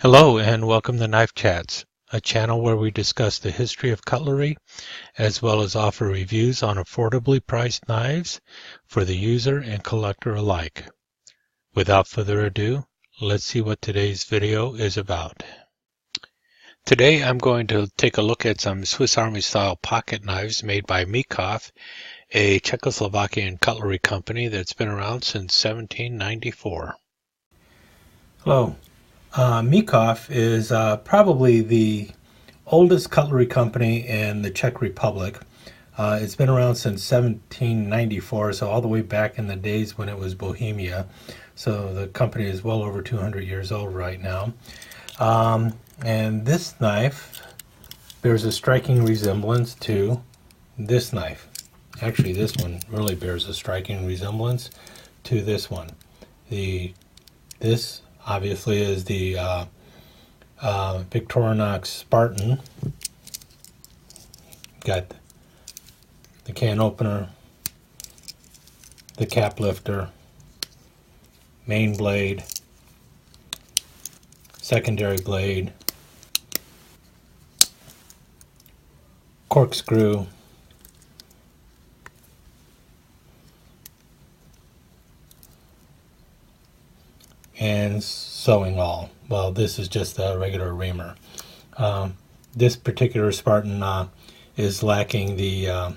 Hello and welcome to Knife Chats, a channel where we discuss the history of cutlery as well as offer reviews on affordably priced knives for the user and collector alike. Without further ado, let's see what today's video is about. Today I'm going to take a look at some Swiss Army style pocket knives made by Mikov, a Czechoslovakian cutlery company that's been around since 1794. Hello. Mikov is probably the oldest cutlery company in the Czech Republic. It's been around since 1794, so all the way back in the days when it was Bohemia. So the company is well over 200 years old right now. And this knife bears a striking resemblance to this knife. Actually, this one really bears a striking resemblance to this one. This obviously is the Victorinox Spartan. Got the can opener, the cap lifter, main blade, secondary blade, corkscrew, and sewing awl. Well, this is just a regular reamer. This particular Spartan is lacking the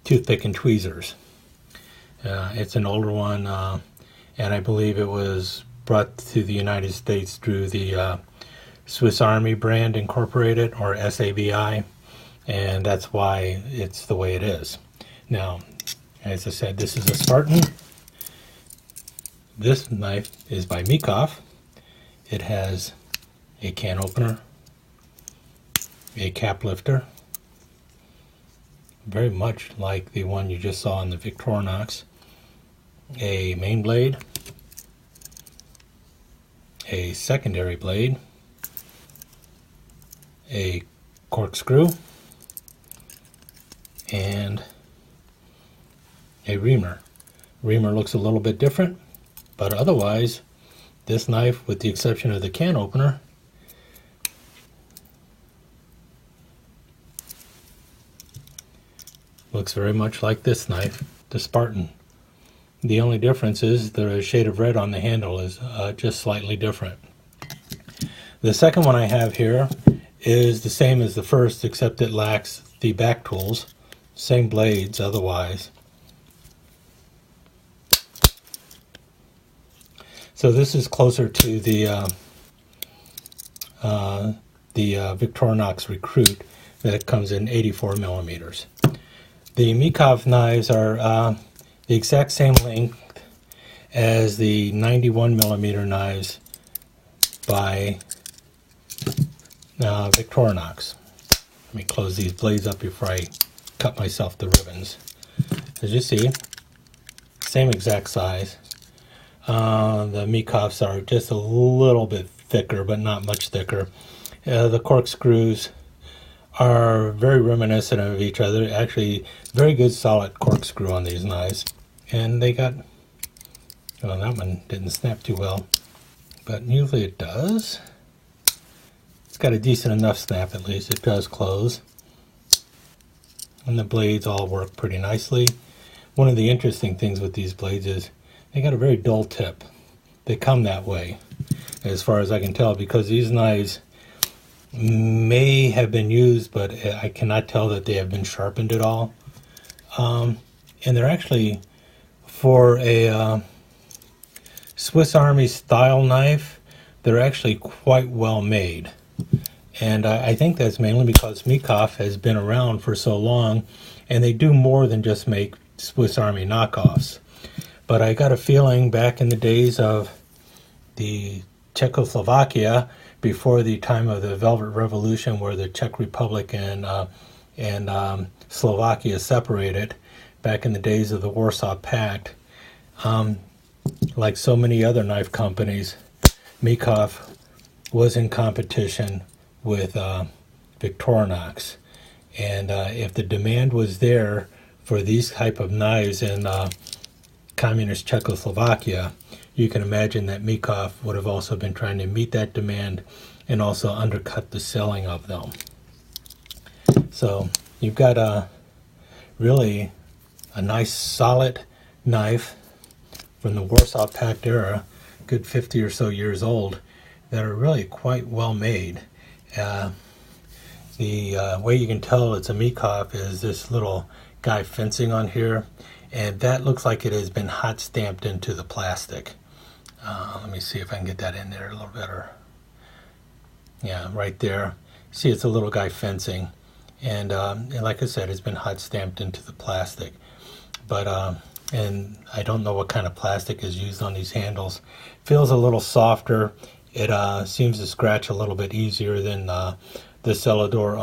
toothpick and tweezers. It's an older one, and I believe it was brought to the United States through the Swiss Army brand Incorporated, or SABI, and that's why it's the way it is. Now, as I said, this is a Spartan. This knife is by Mikov. It has a can opener, a cap lifter, very much like the one you just saw in the Victorinox, a main blade, a secondary blade, a corkscrew, and a reamer. Reamer looks a little bit different. But otherwise, this knife, with the exception of the can opener, looks very much like this knife, the Spartan. The only difference is the shade of red on the handle is just slightly different. The second one I have here is the same as the first, except it lacks the back tools. Same blades otherwise. So this is closer to the Victorinox Recruit that comes in 84 millimeters. The Mikov knives are the exact same length as the 91 millimeter knives by Victorinox. Let me close these blades up before I cut myself the ribbons. As you see, same exact size. The Mikovs are just a little bit thicker, but not much thicker. The corkscrews are very reminiscent of each other. Actually, very good solid corkscrew on these knives. And they got, well, that one didn't snap too well, but usually it does. It's got a decent enough snap, at least. It does close. And the blades all work pretty nicely. One of the interesting things with these blades is they got a very dull tip. They come that way, as far as I can tell, because these knives may have been used, but I cannot tell that they have been sharpened at all. And they're actually, for a Swiss Army style knife, they're actually quite well made. And I think that's mainly because Mikov has been around for so long, and they do more than just make Swiss Army knockoffs. But I got a feeling back in the days of the Czechoslovakia, before the time of the Velvet Revolution, where the Czech Republic and Slovakia separated, back in the days of the Warsaw Pact, like so many other knife companies, Mikov was in competition with Victorinox. And if the demand was there for these type of knives in communist Czechoslovakia, you can imagine that Mikov would have also been trying to meet that demand and also undercut the selling of them. So you've got really a nice solid knife from the Warsaw Pact era, good 50 or so years old, that are really quite well made. The way you can tell it's a Mikov is this little guy fencing on here, and that looks like it has been hot stamped into the plastic. Let me see if I can get that in there a little better. Yeah, right there. See, it's a little guy fencing, and like I said, it's been hot stamped into the plastic. But and I don't know what kind of plastic is used on these handles. Feels a little softer. It seems to scratch a little bit easier than the Celador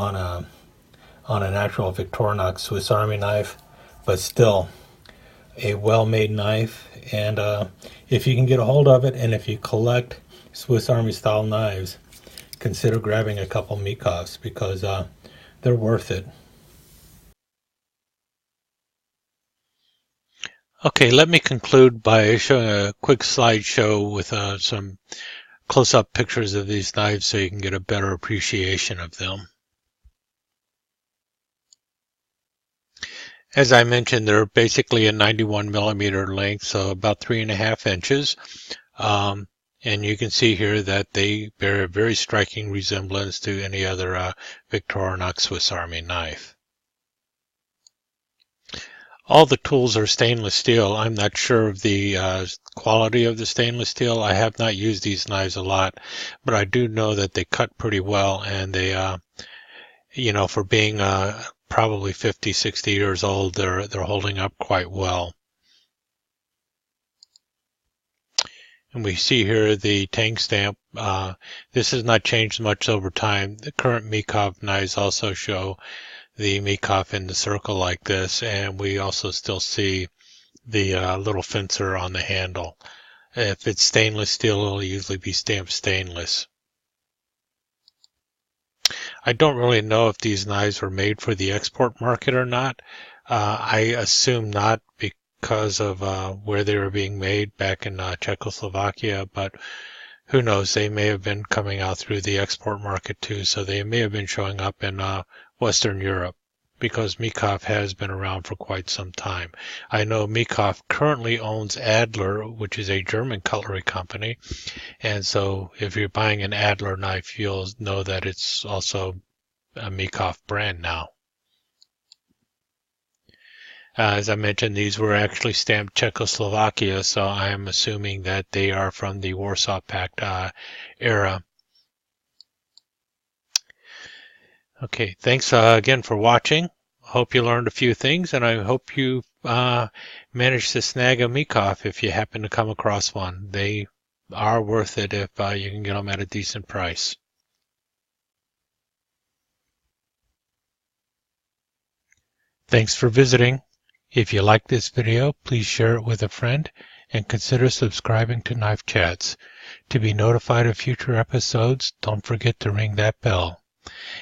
on an actual Victorinox Swiss Army knife, but still a well-made knife. And if you can get a hold of it, and if you collect Swiss Army style knives, consider grabbing a couple Mikovs, because they're worth it. Okay, let me conclude by showing a quick slideshow with some close-up pictures of these knives so you can get a better appreciation of them. As I mentioned, they're basically a 91 millimeter length, so about 3.5 inches. And you can see here that they bear a very striking resemblance to any other Victorinox Swiss Army knife. All the tools are stainless steel. I'm not sure of the quality of the stainless steel. I have not used these knives a lot, but I do know that they cut pretty well, and they, for being probably 50, 60 years old, they're holding up quite well. And we see here the tang stamp. This has not changed much over time. The current Mikov knives also show the Mikov in the circle like this, and we also still see the little fencer on the handle. If it's stainless steel, it'll usually be stamped stainless. I don't really know if these knives were made for the export market or not. I assume not, because of where they were being made back in Czechoslovakia, but who knows, they may have been coming out through the export market too, so they may have been showing up in Western Europe, because Mikov has been around for quite some time. I know Mikov currently owns Adler, which is a German cutlery company, and so if you're buying an Adler knife, you'll know that it's also a Mikov brand now. As I mentioned, these were actually stamped Czechoslovakia, so I am assuming that they are from the Warsaw Pact era. Okay, thanks again for watching. Hope you learned a few things, and I hope you managed to snag a Mikov if you happen to come across one. They are worth it if you can get them at a decent price. Thanks for visiting. If you like this video, please share it with a friend and consider subscribing to Knife Chats. To be notified of future episodes, don't forget to ring that bell.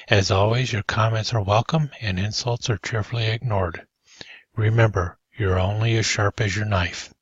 As always, your comments are welcome and insults are cheerfully ignored. Remember, you're only as sharp as your knife.